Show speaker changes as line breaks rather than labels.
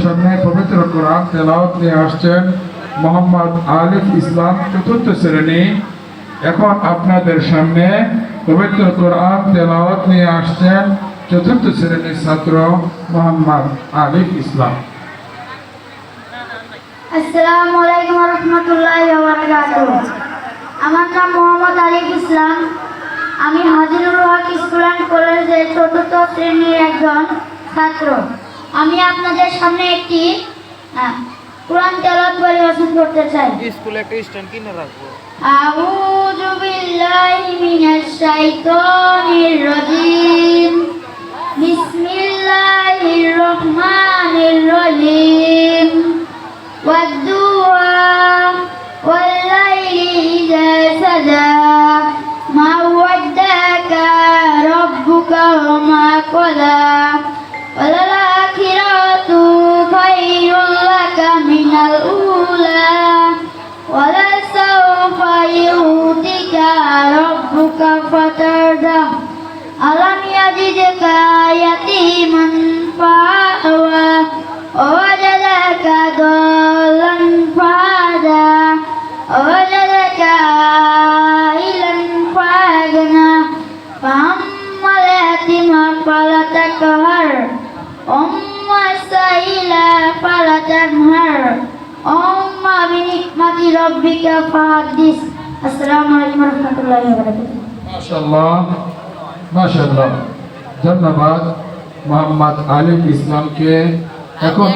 সামনে পবিত্র কোরআন তেলাওয়াত নিয়ে আসছেন মোহাম্মদ আলিফ ইসলাম, চতুর্থ শ্রেণী। এখন আপনাদের সামনে পবিত্র কোরআন তেলাওয়াত নিয়ে আসছেন চতুর্থ শ্রেণীর ছাত্র মোহাম্মদ আলিফ ইসলাম।
আসসালামু আলাইকুম ওয়া রাহমাতুল্লাহি ওয়া বারাকাতুহু। আমার নাম মোহাম্মদ আলিফ ইসলাম। আমি হাজিরুল হক স্কুল অ্যান্ড কলেজের চতুর্থ শ্রেণীর একজন ছাত্র। আমি আপনাদের সামনে একটি কোরআন তেলাওয়াত পরিবেশন করতে চাই।
স্কুলে একটা স্ট্যান্ড কিনে রাখবো।
আউযু বিল্লাহি মিনাশ শাইতানির রাজীম। বিসমিল্লাহির রহমানির রহিম। والضحى والليل إذا سجى ما ودعك ربك وما قلى وللآخرة خير لك من الأولى ولسوف يؤتيك ربك فترضى ألم يجدك يتيما فآوى ووجدك ضالا فهدى ووجدك عائلا فأغنى فأما اليتيم فلا تقهر وأما السائل فلا تنهر وأما بنعمة ربك فحدث। السلام عليكم ورحمة الله وبركاته।
মাশাআল্লাহ মাশাআল্লাহ, ধন্যবাদ মোহাম্মদ আলিফ ইসলামকে। এখন